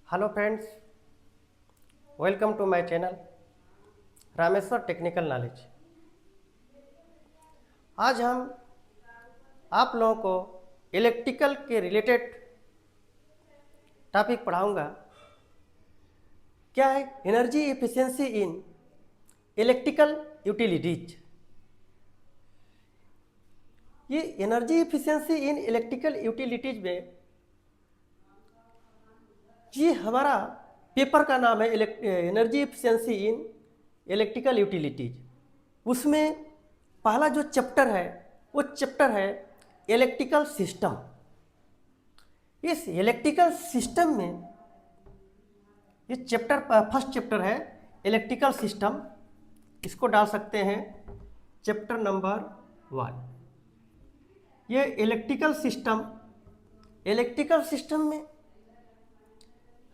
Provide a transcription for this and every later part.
Hello friends, welcome to my channel Rameshwar technical knowledge. आज हम आप लोगों को इलेक्ट्रिकल के रिलेटेड टॉपिक पढ़ाऊंगा। क्या है energy efficiency in electrical utilities. ये energy efficiency in electrical utilities में ये हमारा पेपर का नाम है energy efficiency in electrical utilities. उसमें पहला जो चैप्टर है वो चैप्टर है इलेक्ट्रिकल सिस्टम। इस इलेक्ट्रिकल सिस्टम में ये चैप्टर फर्स्ट चैप्टर है इलेक्ट्रिकल सिस्टम। इसको डाल सकते हैं चैप्टर नंबर 1। ये इलेक्ट्रिकल सिस्टम में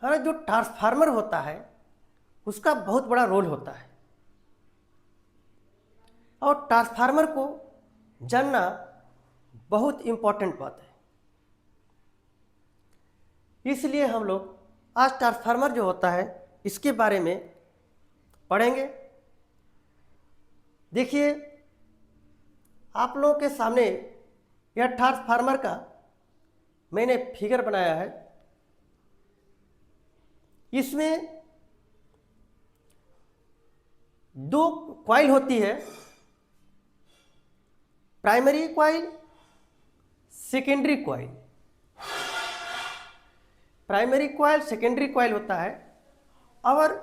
हमारा जो ट्रांसफार्मर होता है उसका बहुत बड़ा रोल होता है और ट्रांसफार्मर को जानना बहुत इम्पोर्टेंट बात है। इसलिए हम लोग आज ट्रांसफार्मर जो होता है इसके बारे में पढ़ेंगे। देखिए, आप लोगों के सामने यह ट्रांसफार्मर का मैंने फिगर बनाया है। इसमें दो कॉइल होती है, primary coil, secondary coil. Primary coil, secondary coil होता है और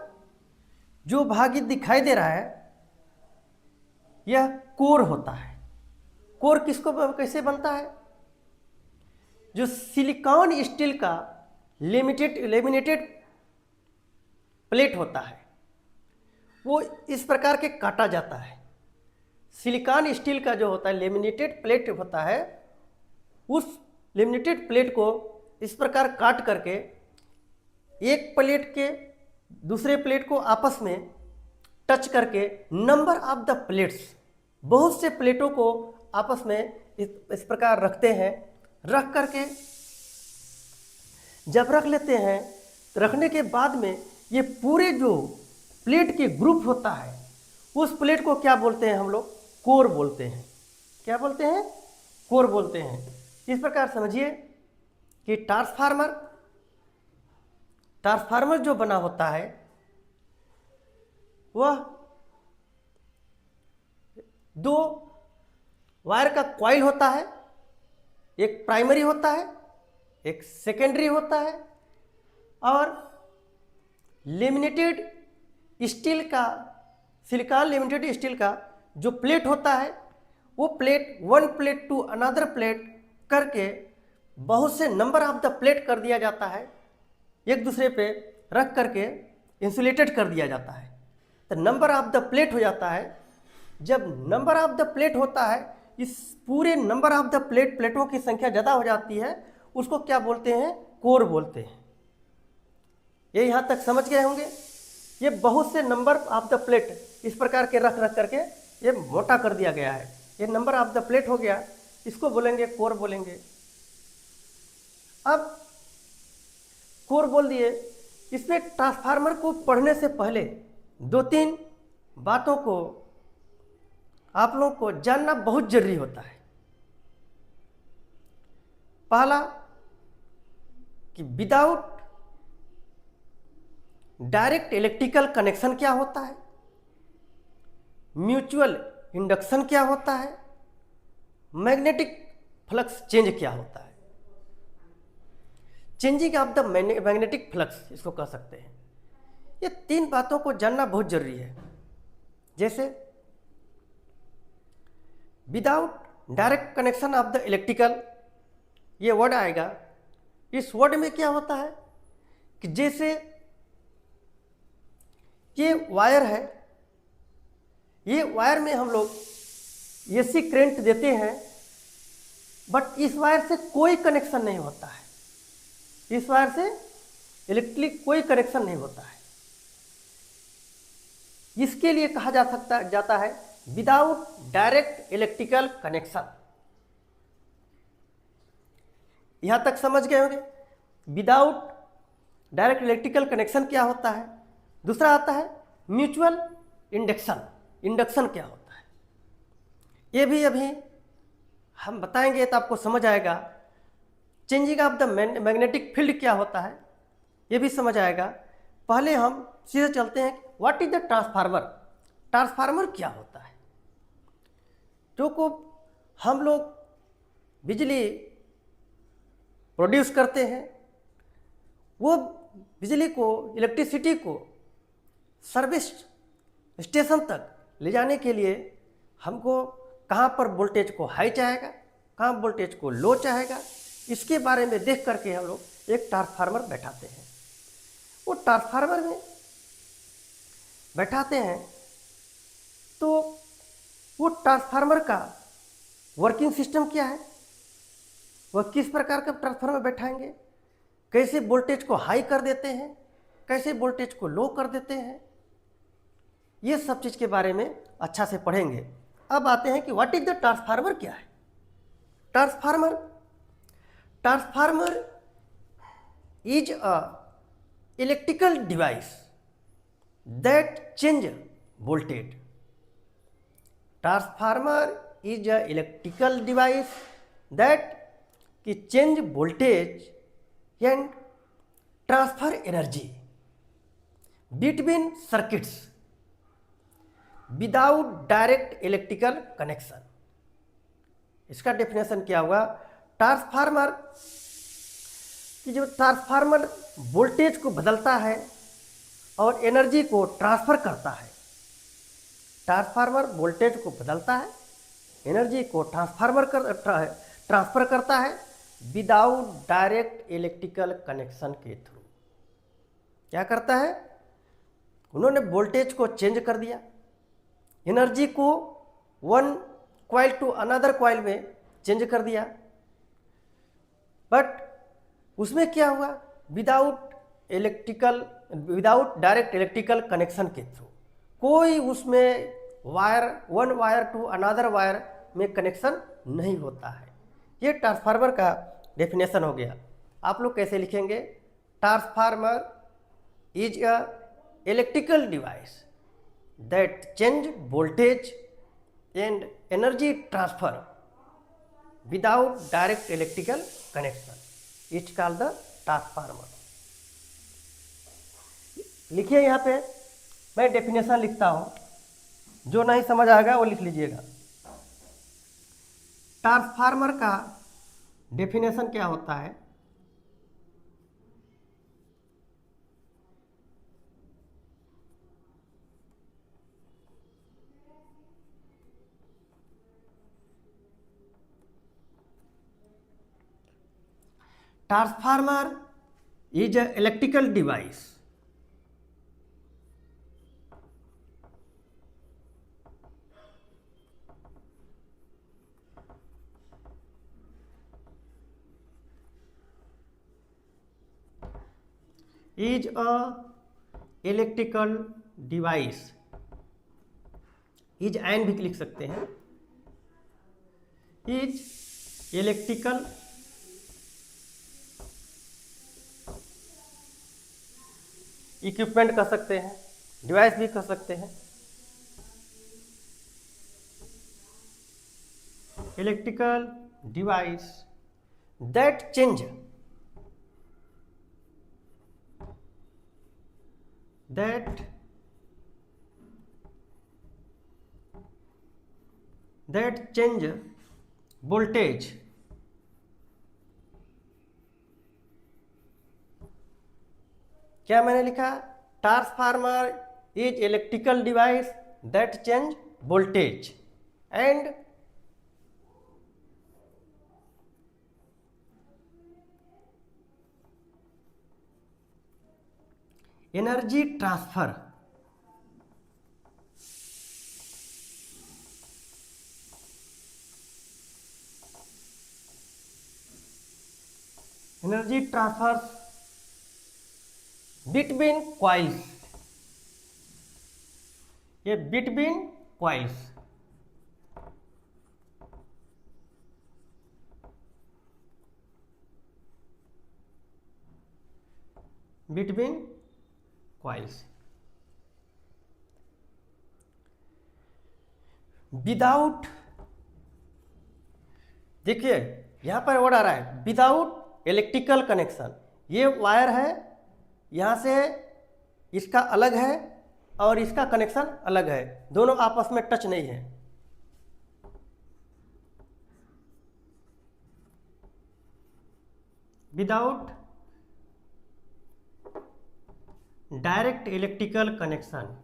जो भाग दिखाई दे रहा है यह कोर होता है। कोर किसको कैसे बनता है? जो सिलिकॉन स्टील का लेमिनेटेड प्लेट होता है वो इस प्रकार के काटा जाता है। सिलिकॉन स्टील का जो होता है लेमिनेटेड प्लेट होता है, उस लेमिनेटेड प्लेट को इस प्रकार काट करके एक प्लेट के दूसरे प्लेट को आपस में टच करके नंबर ऑफ द प्लेट्स, बहुत से प्लेटों को आपस में इस प्रकार रखते हैं। रख करके जब रख लेते हैं, रखने के बाद में ये पूरे जो प्लेट के ग्रुप होता है उस प्लेट को क्या बोलते हैं हम लोग? कोर बोलते हैं। क्या बोलते हैं? कोर बोलते हैं। इस प्रकार समझिए कि ट्रांसफार्मर जो बना होता है वह दो वायर का कॉइल होता है, एक प्राइमरी होता है, एक सेकेंडरी होता है और लेमिनेटेड स्टील का, सिलिकॉन लेमिनेटेड स्टील का जो प्लेट होता है वो plate one plate to another plate करके बहुत से नंबर ऑफ द प्लेट कर दिया जाता है, एक दूसरे पे रख करके इंसुलेटेड कर दिया जाता है तो नंबर ऑफ द प्लेट हो जाता है। जब नंबर ऑफ द प्लेट होता है, इस पूरे नंबर ऑफ द प्लेटों की संख्या ज़्यादा हो जाती है, उसको क्या बोलते हैं? कोर बोलते हैं। ये यहाँ तक समझ गए होंगे। ये बहुत से नंबर ऑफ द प्लेट इस प्रकार के रख करके ये मोटा कर दिया गया है। ये नंबर ऑफ द प्लेट हो गया, इसको बोलेंगे कोर बोलेंगे। अब कोर बोल दिए। इसमें ट्रांसफार्मर को पढ़ने से पहले दो तीन बातों को आप लोगों को जानना बहुत जरूरी होता है। पहला कि विदाउट डायरेक्ट इलेक्ट्रिकल कनेक्शन क्या होता है, म्यूचुअल इंडक्शन क्या होता है, मैग्नेटिक फ्लक्स चेंज क्या होता है। Changing of the magnetic flux इसको कह सकते हैं। ये तीन बातों को जानना बहुत जरूरी है। जैसे without direct connection of the electrical, ये वर्ड आएगा। इस वर्ड में क्या होता है कि जैसे ये वायर है, ये वायर में हम लोग एसी करंट देते हैं बट इस वायर से कोई कनेक्शन नहीं होता है। इस वायर से इलेक्ट्रिक कोई कनेक्शन नहीं होता है। इसके लिए कहा जाता है विदाउट डायरेक्ट इलेक्ट्रिकल कनेक्शन। यहां तक समझ गए होंगे। विदाउट डायरेक्ट इलेक्ट्रिकल कनेक्शन क्या होता है। दूसरा आता है म्यूचुअल इंडक्शन, इंडक्शन क्या होता है, ये भी अभी हम बताएंगे तो आपको समझ आएगा। Changing of the magnetic field क्या होता है, ये भी समझ आएगा। पहले हम सीधे चलते हैं, what is the transformer, transformer क्या होता है। जो को हम लोग बिजली प्रोड्यूस करते हैं, वो बिजली को, इलेक्ट्रिसिटी को सर्विस स्टेशन तक ले जाने के लिए हमको कहाँ पर वोल्टेज को हाई चाहेगा, कहाँ वोल्टेज को लो चाहेगा, इसके बारे में देख करके हम लोग एक ट्रांसफार्मर बैठाते हैं। वो ट्रांसफार्मर में बैठाते हैं तो वो ट्रांसफार्मर का वर्किंग सिस्टम क्या है, वह किस प्रकार का ट्रांसफार्मर बैठाएंगे, कैसे वोल्टेज को हाई कर देते हैं, कैसे वोल्टेज को लो कर देते हैं, ये सब चीज़ के बारे में अच्छा से पढ़ेंगे। अब आते हैं कि व्हाट इज द ट्रांसफार्मर क्या है। Transformer, transformer is a electrical device that change voltage. Transformer is a electrical device that कि change voltage and transfer energy between circuits without direct electrical connection. इसका डेफिनेशन क्या हुआ, transformer कि जो transformer voltage को बदलता है और एनर्जी को ट्रांसफर करता है। ट्रांसफार्मर वोल्टेज को बदलता है, एनर्जी को ट्रांसफर करता है विदाउट डायरेक्ट इलेक्ट्रिकल कनेक्शन के थ्रू। क्या करता है, उन्होंने वोल्टेज को चेंज कर दिया, एनर्जी को one coil to another coil में चेंज कर दिया, बट उसमें क्या हुआ, विदाउट डायरेक्ट इलेक्ट्रिकल कनेक्शन के थ्रू। कोई उसमें wire, one wire to another wire में कनेक्शन नहीं होता है। ये ट्रांसफार्मर का डेफिनेशन हो गया। आप लोग कैसे लिखेंगे, transformer is a electrical device that change voltage and energy transfer without direct electrical connection is called the transformer. लिखिए यहाँ पे, मैं डेफिनेशन लिखता हूँ, जो नहीं समझ आएगा वो लिख लीजिएगा। ट्रांसफार्मर का डेफिनेशन क्या होता है, transformer is a electrical device is a electrical device, is and भी लिख सकते हैं, इज इलेक्ट्रिकल इक्विपमेंट कह सकते हैं, डिवाइस भी कह सकते हैं, electrical device that change voltage क्या मैंने लिखा, transformer is electrical device that change voltage and energy transfer between coils, ये between coils between coils. Without, देखिए यहां पर वर्ड आ रहा है विदाउट इलेक्ट्रिकल कनेक्शन। ये वायर है, यहां से इसका अलग है और इसका कनेक्शन अलग है, दोनों आपस में टच नहीं है। Without direct electrical connection,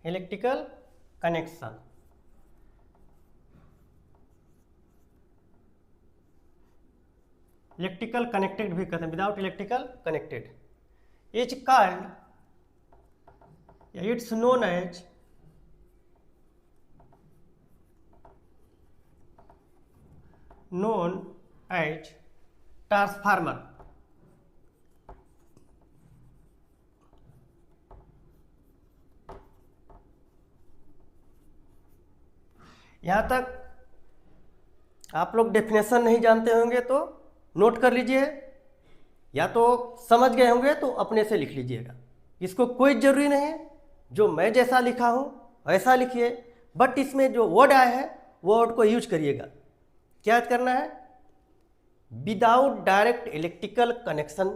electrical connection, electrical connected भी कहते हैं, without electrical connected is called, it's known as transformer. यहां तक आप लोग डेफिनेशन नहीं जानते होंगे तो नोट कर लीजिए, या तो समझ गए होंगे तो अपने से लिख लीजिएगा। इसको कोई ज़रूरी नहीं है, जो मैं जैसा लिखा हूँ वैसा लिखिए, बट इसमें जो वर्ड आया है वो वर्ड को यूज करिएगा। क्या करना है? Without direct electrical connection,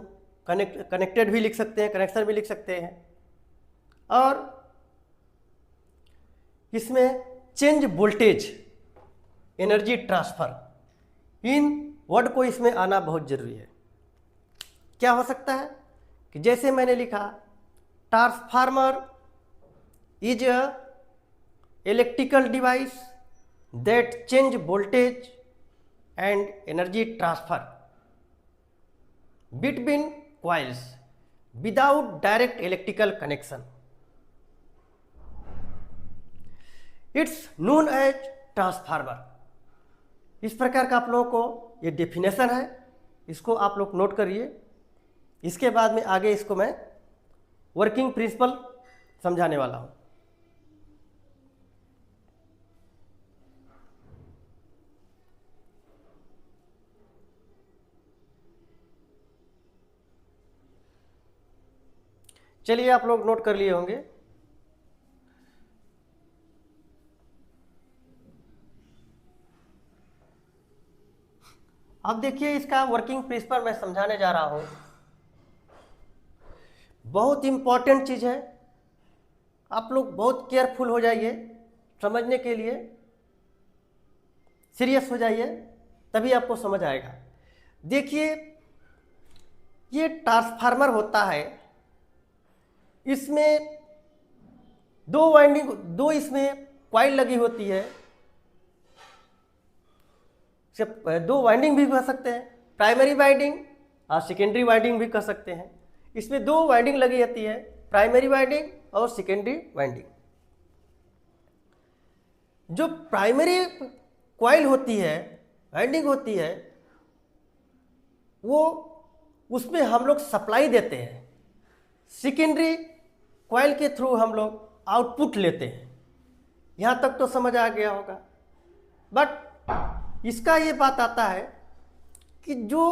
connected भी लिख सकते हैं, कनेक्शन भी लिख सकते हैं, और इसमें चेंज वोल्टेज, एनर्जी ट्रांसफर, इन वर्ड को इसमें आना बहुत जरूरी है। क्या हो सकता है कि जैसे मैंने लिखा transformer is a electrical device that change voltage and energy transfer between coils without direct electrical connection, it's known as transformer. इस प्रकार का आप लोगों को ये डेफिनेशन है, इसको आप लोग नोट करिए। इसके बाद में आगे इसको मैं वर्किंग प्रिंसिपल समझाने वाला हूं। चलिए, आप लोग नोट कर लिए होंगे। अब देखिए, इसका वर्किंग प्रिंसिपल मैं समझाने जा रहा हूं। बहुत इंपॉर्टेंट चीज है, आप लोग बहुत केयरफुल हो जाइए समझने के लिए, सीरियस हो जाइए, तभी आपको समझ आएगा। देखिए, ये ट्रांसफार्मर होता है, इसमें दो वाइंडिंग, दो इसमें कॉइल लगी होती है, दो वाइंडिंग भी कह सकते हैं, प्राइमरी वाइंडिंग और सेकेंडरी वाइंडिंग भी कह सकते हैं। इसमें दो वाइंडिंग लगी होती है, प्राइमरी वाइंडिंग और सेकेंडरी वाइंडिंग। जो प्राइमरी कॉइल होती है, वाइंडिंग होती है, वो उसमें हम लोग सप्लाई देते हैं, सेकेंडरी कॉइल के थ्रू हम लोग आउटपुट लेते हैं। यहाँ तक तो समझ आ गया होगा। बट इसका ये बात आता है कि जो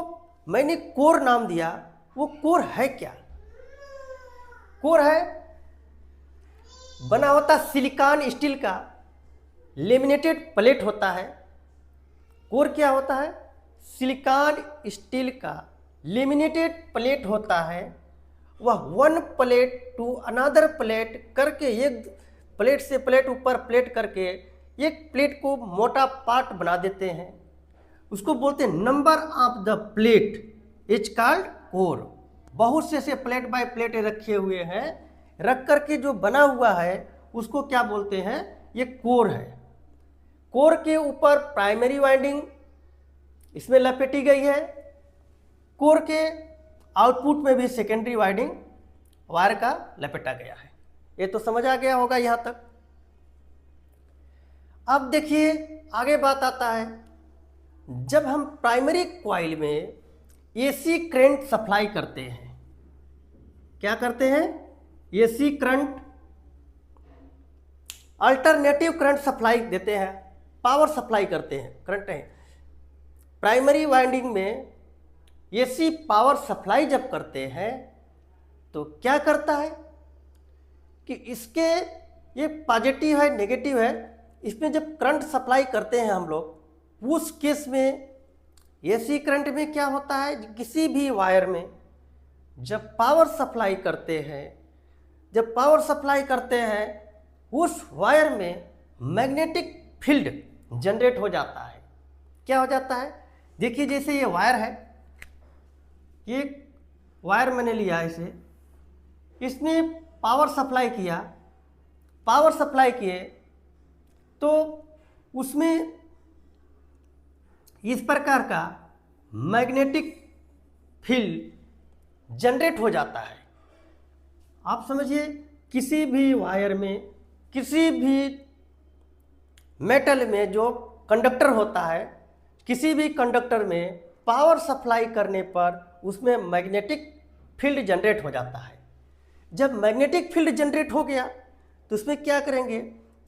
मैंने कोर नाम दिया, वो कोर है क्या? कोर है बना होता सिलिकॉन स्टील का लेमिनेटेड प्लेट होता है। कोर क्या होता है? सिलिकॉन स्टील का लेमिनेटेड प्लेट होता है। वह one plate to another plate करके, एक प्लेट से प्लेट ऊपर प्लेट करके एक प्लेट को मोटा पार्ट बना देते हैं, उसको बोलते हैं number of the plate is called core. बहुत से प्लेट बाय प्लेट रखे हुए हैं, रख करके जो बना हुआ है उसको क्या बोलते हैं? ये कोर है। कोर के ऊपर प्राइमरी वाइंडिंग इसमें लपेटी गई है, कोर के आउटपुट में भी सेकेंडरी वाइंडिंग वायर का लपेटा गया है। ये तो समझ आ गया होगा यहां तक। अब देखिए, आगे बात आता है, जब हम प्राइमरी कॉइल में एसी करंट सप्लाई करते हैं, क्या करते हैं? AC current alternative current supply देते हैं, पावर सप्लाई करते हैं, करंट है। प्राइमरी वाइंडिंग में एसी पावर सप्लाई जब करते हैं तो क्या करता है कि इसके ये पॉजिटिव है नेगेटिव है, इसमें जब करंट सप्लाई करते हैं हम लोग, उस केस में एसी करंट में क्या होता है, किसी भी वायर में जब पावर सप्लाई करते हैं, जब पावर सप्लाई करते हैं उस वायर में मैग्नेटिक फील्ड जनरेट हो जाता है। क्या हो जाता है, देखिए जैसे ये वायर है, ये वायर मैंने लिया इसे, इसमें पावर सप्लाई किया, पावर सप्लाई किए तो उसमें इस प्रकार का मैग्नेटिक फील्ड जनरेट हो जाता है। आप समझिए किसी भी वायर में, किसी भी मेटल में जो कंडक्टर होता है, किसी भी कंडक्टर में पावर सप्लाई करने पर उसमें मैग्नेटिक फील्ड जनरेट हो जाता है। जब मैग्नेटिक फील्ड जनरेट हो गया तो उसमें क्या करेंगे,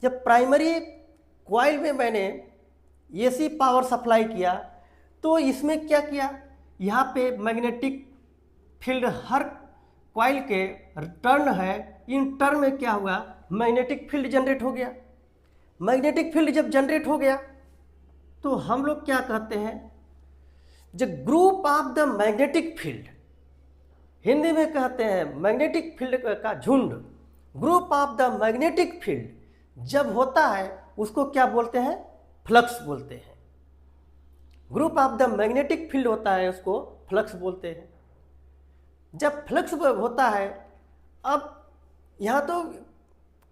जब प्राइमरी कॉइल में मैंने एसी पावर सप्लाई किया तो इसमें क्या किया, यहाँ पे मैग्नेटिक फील्ड हर कॉइल के टर्न है, इन टर्न में क्या हुआ, मैग्नेटिक फील्ड जनरेट हो गया। मैग्नेटिक फील्ड जब जनरेट हो गया तो हम लोग क्या कहते हैं, the group of the magnetic field, Hindi में कहते हैं मैग्नेटिक फील्ड का झुंड। Group of the magnetic field जब होता है उसको क्या बोलते हैं, फ्लक्स बोलते हैं। Group of the magnetic field होता है उसको फ्लक्स बोलते हैं। जब फ्लक्स होता है, अब यहाँ तो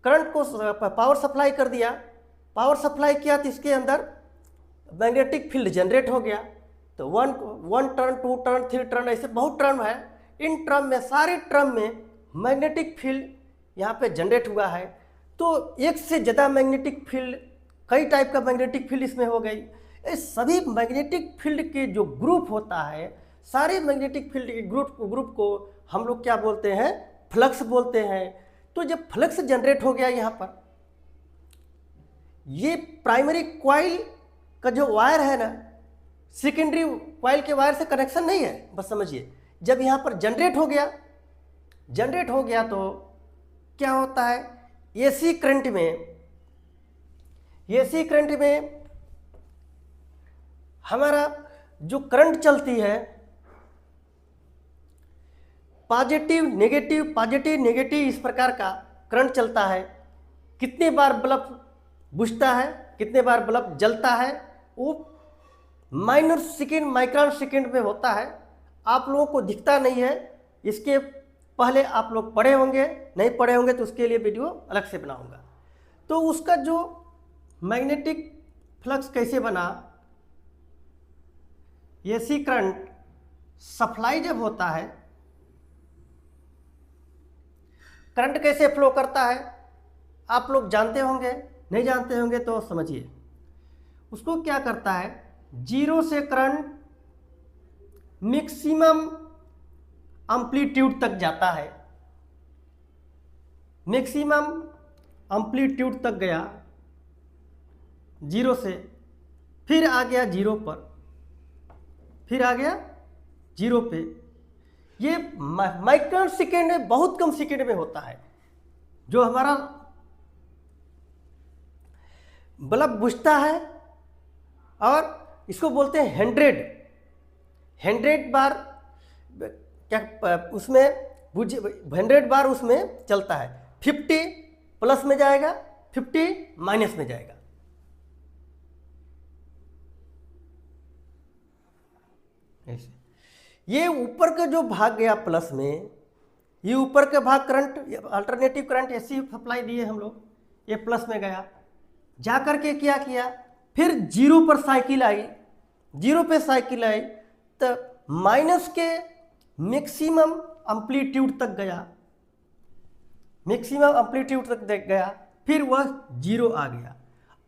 करंट को पावर सप्लाई कर दिया, पावर सप्लाई किया तो इसके अंदर मैग्नेटिक फील्ड जनरेट हो गया। तो one turn, two turn, three turn, ऐसे बहुत टर्म है। इन टर्म में, सारे टर्म में मैग्नेटिक फील्ड यहाँ पे जनरेट हुआ है। तो एक से ज़्यादा मैग्नेटिक फील्ड, कई टाइप का मैग्नेटिक फील्ड इसमें हो गई। इस सभी मैग्नेटिक फील्ड के जो ग्रुप होता है, सारे मैग्नेटिक फील्ड के ग्रुप को हम लोग क्या बोलते हैं, फ्लक्स बोलते हैं। तो जब फ्लक्स जनरेट हो गया यहाँ पर, ये प्राइमरी कॉइल का जो वायर है ना, सेकेंडरी कॉइल के वायर से कनेक्शन नहीं है, बस समझिए। जब यहाँ पर जनरेट हो गया, जनरेट हो गया तो क्या होता है, एसी करंट में, एसी करंट में हमारा जो करंट चलती है, पॉजिटिव नेगेटिव, पॉजिटिव नेगेटिव, इस प्रकार का करंट चलता है। कितने बार बल्ब बुझता है, कितने बार बल्ब जलता है, वो माइनर सेकेंड, माइक्रोन सेकेंड में होता है। आप लोगों को दिखता नहीं है, इसके पहले आप लोग पढ़े होंगे, नहीं पढ़े होंगे तो उसके लिए वीडियो अलग से बनाऊंगा। तो उसका जो मैग्नेटिक फ्लक्स कैसे बना, एसी करंट सप्लाई जब होता है, करंट कैसे फ्लो करता है आप लोग जानते होंगे, नहीं जानते होंगे तो समझिए। उसको क्या करता है, जीरो से करंट मैक्सिमम एम्पलीट्यूड तक जाता है, मैक्सिमम एम्पलीट्यूड तक गया जीरो से, फिर आ गया जीरो पर, फिर आ गया जीरो पे। ये माइक्रोन सेकेंड में, बहुत कम सेकेंड में होता है। जो हमारा बल्ब बुझता है, और इसको बोलते हैं 100 बार, क्या उसमें 100 बार उसमें चलता है। 50 प्लस में जाएगा, 50 माइनस में जाएगा। ऐसे ये ऊपर का जो भाग गया प्लस में, ये ऊपर का भाग करंट, अल्टरनेटिव करंट ऐसी सप्लाई दिए हम लोग, ये प्लस में गया, जा करके क्या किया, फिर जीरो पर साइकिल आई, जीरो पे साइकिल आई तो माइनस के मैक्सिमम एम्पलीट्यूड तक गया, मैक्सिमम एम्पलीट्यूड तक गया, फिर वह जीरो आ गया।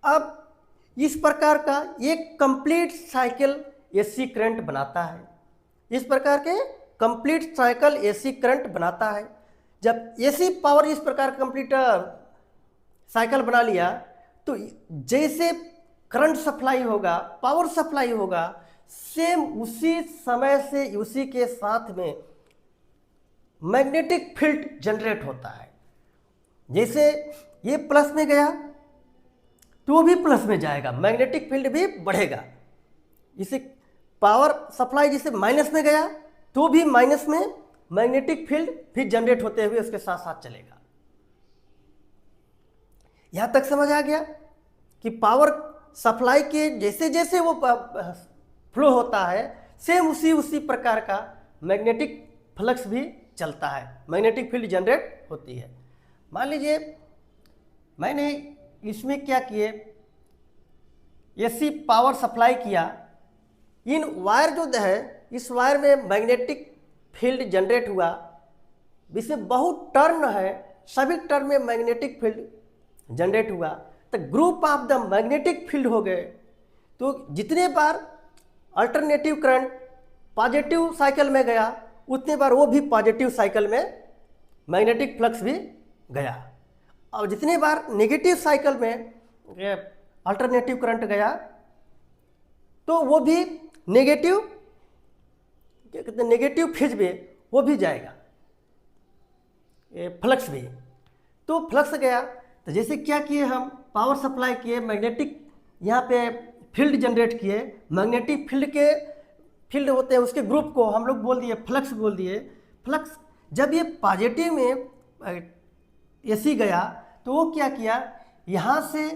अब इस प्रकार का एक कंप्लीट साइकिल एसी करंट बनाता है। इस प्रकार के कंप्लीट साइकिल एसी करंट बनाता है। जब एसी पावर इस प्रकार कंप्लीट साइकिल बना लिया, तो जैसे करंट सप्लाई होगा, पावर सप्लाई होगा, सेम उसी समय से उसी के साथ में मैग्नेटिक फील्ड जनरेट होता है। जैसे ये प्लस में गया तो वो भी प्लस में जाएगा, मैग्नेटिक फील्ड भी बढ़ेगा। इसे पावर सप्लाई जैसे माइनस में गया तो भी माइनस में मैग्नेटिक फील्ड भी जनरेट होते हुए उसके साथ साथ चलेगा। यहां तक समझ आ गया कि पावर सप्लाई के जैसे जैसे वो फ्लो होता है, सेम उसी प्रकार का मैग्नेटिक फ्लक्स भी चलता है, मैग्नेटिक फील्ड जनरेट होती है। मान लीजिए मैंने इसमें क्या किए, एसी पावर सप्लाई किया, इन वायर जो है, इस वायर में मैग्नेटिक फील्ड जनरेट हुआ, इसमें बहुत टर्न है, सभी टर्न में मैग्नेटिक फील्ड जनरेट हुआ, तो group of the magnetic field हो गए। तो जितने बार अल्टरनेटिव करंट पॉजिटिव साइकिल में गया, उतने बार वो भी पॉजिटिव साइकिल में मैग्नेटिक फ्लक्स भी गया, और जितने बार नेगेटिव साइकिल में अल्टरनेटिव करंट गया तो वो भी नेगेटिव, क्या कहते हैं, नेगेटिव फेज में वो भी जाएगा, फ्लक्स भी। तो फ्लक्स गया, तो जैसे क्या किए, हम पावर सप्लाई किए, मैग्नेटिक यहाँ पे फील्ड जनरेट किए, मैग्नेटिक फील्ड के फील्ड होते हैं उसके ग्रुप को हम लोग बोल दिए फ्लक्स बोल दिए। फ्लक्स जब ये पॉजिटिव में एसी गया तो वो क्या किया, यहाँ से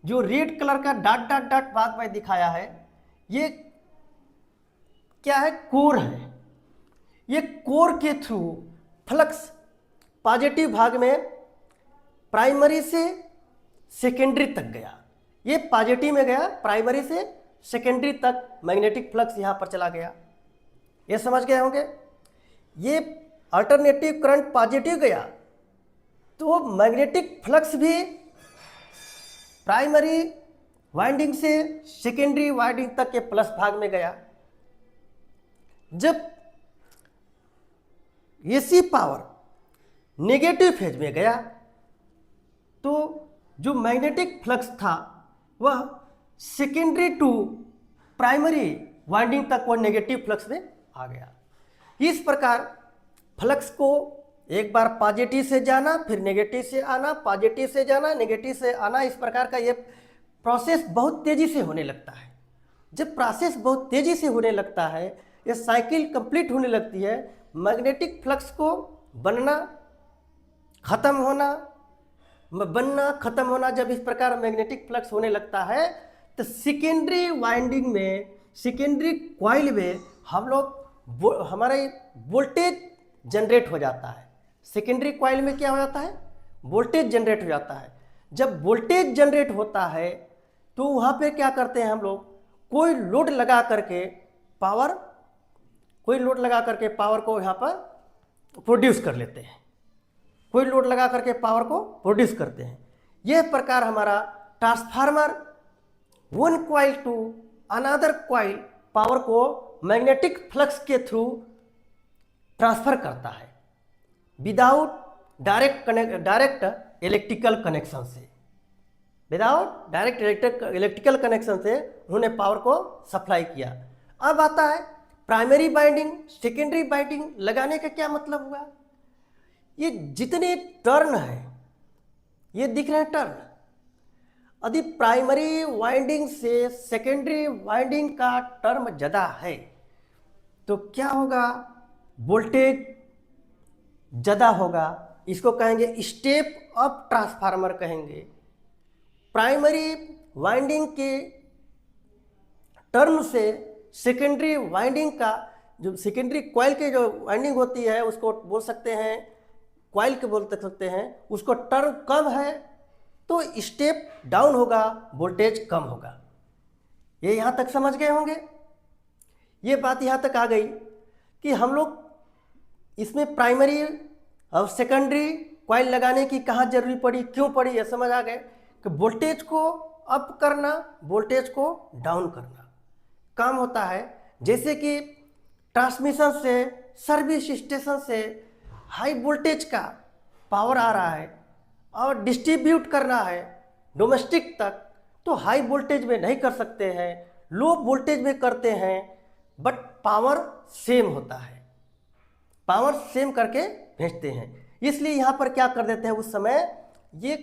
जो रेड कलर का डॉट डॉट डॉट बाद में दिखाया है, ये क्या है, कोर है। ये कोर के थ्रू फ्लक्स पॉजिटिव भाग में प्राइमरी से सेकेंडरी तक गया। ये पॉजिटिव में गया, प्राइमरी से सेकेंडरी तक मैग्नेटिक फ्लक्स यहाँ पर चला गया। ये समझ गए होंगे। ये अल्टरनेटिव करंट पॉजिटिव गया तो मैग्नेटिक फ्लक्स भी प्राइमरी वाइंडिंग से सेकेंडरी वाइंडिंग तक के प्लस भाग में गया। जब एसी पावर नेगेटिव फेज में गया तो जो मैग्नेटिक फ्लक्स था वह सेकेंडरी टू प्राइमरी वाइंडिंग तक वह नेगेटिव फ्लक्स में आ गया। इस प्रकार फ्लक्स को एक बार पॉजिटिव से जाना, फिर नेगेटिव से आना, पॉजिटिव से जाना, नेगेटिव से आना, इस प्रकार का ये प्रोसेस बहुत तेज़ी से होने लगता है। जब प्रोसेस बहुत तेज़ी से होने लगता है, ये साइकिल कंप्लीट होने लगती है, मैग्नेटिक फ्लक्स को बनना खत्म होना, बनना खत्म होना, जब इस प्रकार मैग्नेटिक फ्लक्स होने लगता है तो सेकेंडरी वाइंडिंग में, सेकेंडरी कॉइल में हम लोग हमारे वोल्टेज जनरेट हो जाता है। सेकेंडरी कॉइल में क्या हो जाता है, वोल्टेज जनरेट हो जाता है। जब वोल्टेज जनरेट होता है तो वहाँ पे क्या करते हैं हम लोग, कोई लोड लगा करके पावर, कोई लोड लगा करके पावर को यहाँ पर प्रोड्यूस कर लेते हैं, कोई लोड लगा करके पावर को प्रोड्यूस करते हैं। यह प्रकार हमारा transformer one coil to another coil power को मैग्नेटिक फ्लक्स के थ्रू ट्रांसफर करता है, विदाउट डायरेक्ट इलेक्ट्रिकल कनेक्शन से। विदाउट डायरेक्ट इलेक्ट्रिकल कनेक्शन से उन्होंने पावर को सप्लाई किया। अब आता है प्राइमरी बाइंडिंग, सेकेंडरी बाइंडिंग लगाने का क्या मतलब हुआ। ये जितने टर्न है, ये दिख रहे हैं टर्न, यदि प्राइमरी वाइंडिंग से सेकेंडरी वाइंडिंग का टर्म ज़्यादा है तो क्या होगा, वोल्टेज ज़्यादा होगा। इसको कहेंगे स्टेप अप ट्रांसफार्मर कहेंगे। प्राइमरी वाइंडिंग के टर्म से सेकेंडरी वाइंडिंग का, जो सेकेंडरी कॉइल के जो वाइंडिंग होती है उसको बोल सकते हैं, कॉइल के बोलते सकते हैं, उसको टर्म कम है तो स्टेप डाउन होगा, वोल्टेज कम होगा। ये यहाँ तक समझ गए होंगे। ये बात यहाँ तक आ गई कि हम लोग इसमें प्राइमरी और सेकेंडरी कॉइल लगाने की कहाँ जरूरी पड़ी, क्यों पड़ी, ये समझ आ गए कि वोल्टेज को अप करना, वोल्टेज को डाउन करना काम होता है। जैसे कि ट्रांसमिशन से, सर्विस स्टेशन से हाई वोल्टेज का पावर आ रहा है, और डिस्ट्रीब्यूट करना है डोमेस्टिक तक, तो हाई वोल्टेज में नहीं कर सकते हैं, लो वोल्टेज में करते हैं, बट पावर सेम होता है, पावर सेम करके भेजते हैं। इसलिए यहाँ पर क्या कर देते हैं उस समय, ये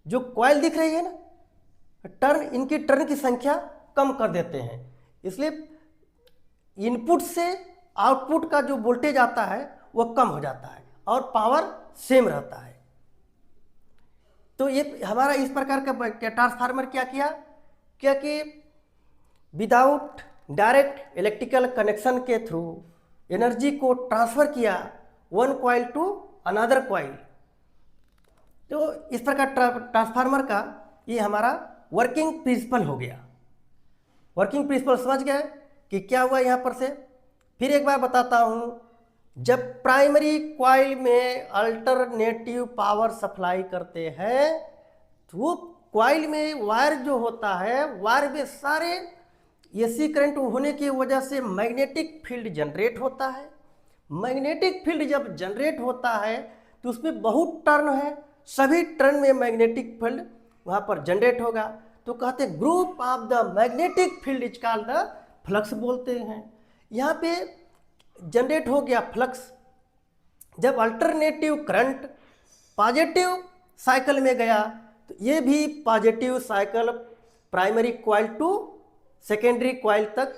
जो कॉइल दिख रही है ना, टर्न, इनकी टर्न की संख्या कम कर देते हैं। इसलिए इनपुट से आउटपुट का जो वोल्टेज आता है वो कम हो जाता है और पावर सेम रहता है। तो ये हमारा इस प्रकार का ट्रांसफार्मर क्या किया, क्या कि विदाउट डायरेक्ट इलेक्ट्रिकल कनेक्शन के थ्रू एनर्जी को ट्रांसफर किया one coil to another coil. तो इस प्रकार ट्रांसफार्मर का ये हमारा वर्किंग प्रिंसिपल हो गया। वर्किंग प्रिंसिपल समझ गए कि क्या हुआ यहाँ पर से। फिर एक बार बताता हूँ, जब प्राइमरी कॉइल में अल्टरनेटिव पावर सप्लाई करते हैं तो वो कॉइल में वायर जो होता है, वायर में सारे एसी करंट होने की वजह से मैग्नेटिक फील्ड जनरेट होता है। मैग्नेटिक फील्ड जब जनरेट होता है तो उसमें बहुत टर्न है, सभी टर्न में मैग्नेटिक फील्ड वहाँ पर जनरेट होगा। तो कहते हैं group of the magnetic field is called the flux बोलते हैं। यहाँ पे जनरेट हो गया फ्लक्स। जब अल्टरनेटिव करंट पॉजिटिव साइकिल में गया तो ये भी positive cycle primary coil to secondary coil तक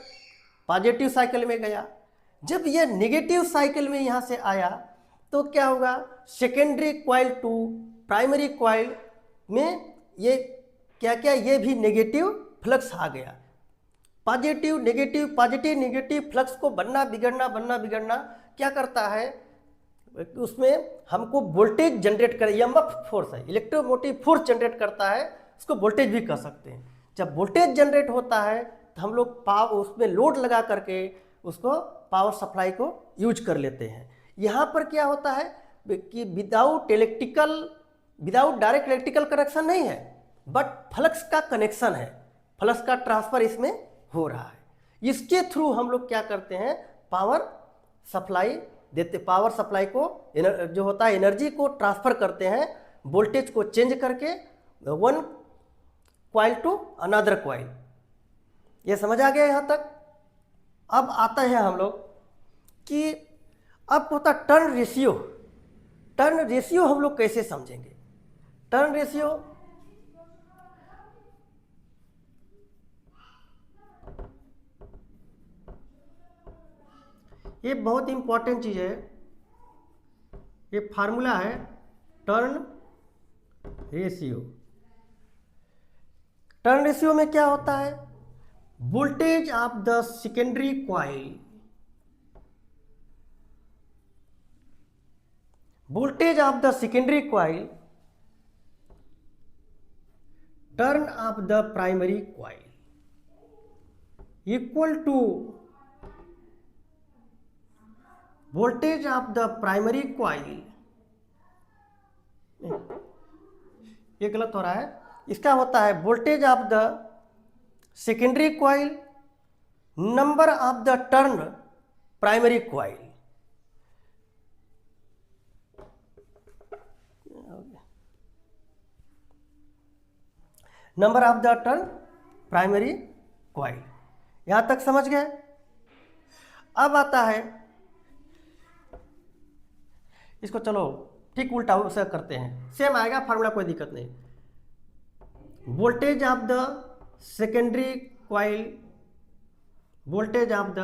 पॉजिटिव साइकिल में गया। जब ये नेगेटिव साइकिल में यहाँ से आया तो क्या होगा, secondary coil to primary coil में ये क्या क्या, ये भी नेगेटिव फ्लक्स आ गया। पॉजिटिव नेगेटिव फ्लक्स को बनना बिगड़ना क्या करता है, उसमें हमको वोल्टेज जनरेट कर, ईएमएफ फोर्स है, इलेक्ट्रोमोटिव फोर्स जनरेट करता है, उसको वोल्टेज भी कह सकते हैं। जब वोल्टेज जनरेट होता है तो हम लोग पावर उसमें लोड लगा करके उसको पावर सप्लाई को यूज कर लेते हैं। यहाँ पर क्या होता है कि विदाउट डायरेक्ट इलेक्ट्रिकल कनेक्शन नहीं है, बट फ्लक्स का कनेक्शन है, फ्लक्स का ट्रांसफर इसमें हो रहा है। इसके थ्रू हम लोग क्या करते हैं, पावर सप्लाई देते, पावर सप्लाई को जो होता है एनर्जी को ट्रांसफर करते हैं, वोल्टेज को चेंज करके one coil to another coil. ये समझ आ गया यहाँ तक। अब आता है हम लोग कि अब होता टर्न रेशियो। टर्न रेशियो हम लोग कैसे समझेंगे। टर्न रेशियो ये बहुत इंपॉर्टेंट चीज़ है, ये फार्मूला है टर्न रेशियो। टर्न रेशियो में क्या होता है, voltage of the secondary coil, voltage of the secondary coil turn of the primary coil equal to voltage of the primary coil. ये गलत हो रहा है, इसका होता है voltage of the secondary coil number of the turn primary coil. Number of the turn primary coil. यहां तक समझ गए। अब आता है इसको, चलो ठीक उल्टा उसे करते हैं, सेम आएगा फार्मूला, कोई दिक्कत नहीं। Voltage of the secondary coil voltage of the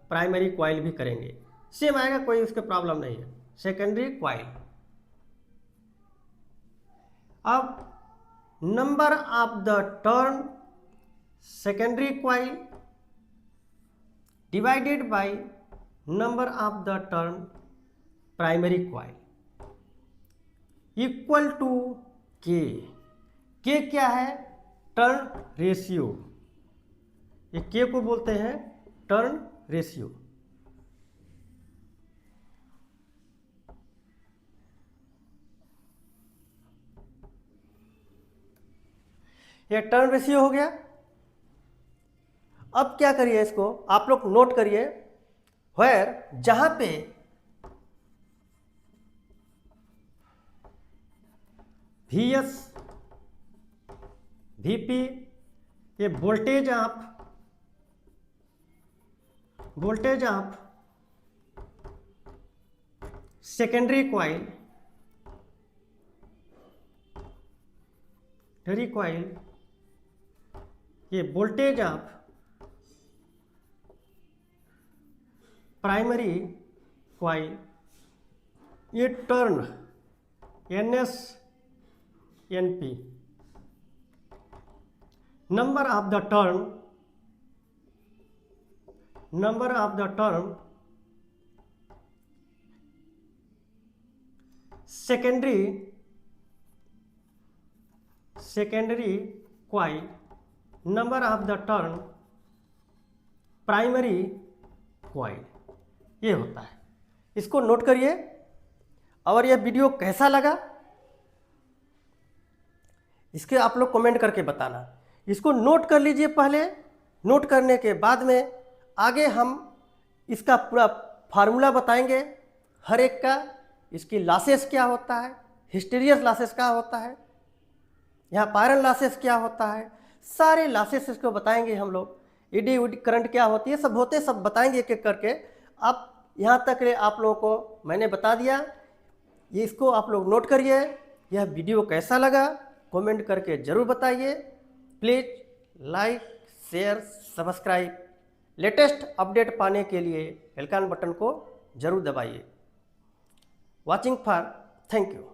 primary coil भी करेंगे, सेम आएगा, कोई उसके प्रॉब्लम नहीं है। सेकेंडरी कॉइल, अब number of the turn secondary coil divided by number of the turn primary coil equal to K. K क्या है, टर्न रेशियो। ये के को बोलते हैं टर्न रेशियो। ये टर्न रेशियो हो गया। अब क्या करिए, इसको आप लोग नोट करिए, वेयर जहां पे VS VP, ये वोल्टेज ऑफ सेकेंडरी कॉइल, ये वोल्टेज ऑफ प्राइमरी कॉइल, ये turn NS NP, number of the turn secondary coil, number of the turn primary coil, ये होता है। इसको नोट करिए। और यह वीडियो कैसा लगा इसके आप लोग कमेंट करके बताना। इसको नोट कर लीजिए पहले, नोट करने के बाद में आगे हम इसका पूरा फार्मूला बताएंगे हर एक का। इसकी लॉसेस क्या होता है, हिस्टेरियस लॉसेस क्या होता है, यहाँ पायरन लॉसेस क्या होता है, सारे लॉसेस इसको बताएंगे हम लोग। ईडी उडी करंट क्या होती है, सब होते सब बताएंगे एक एक करके। अब यहाँ तक आप लोगों को मैंने बता दिया, ये इसको आप लोग नोट करिए। यह वीडियो कैसा लगा कमेंट करके ज़रूर बताइए। Please like share subscribe, latest update पाने के लिए बेल आइकन बटन को ज़रूर दबाइए। Watching for, thank you.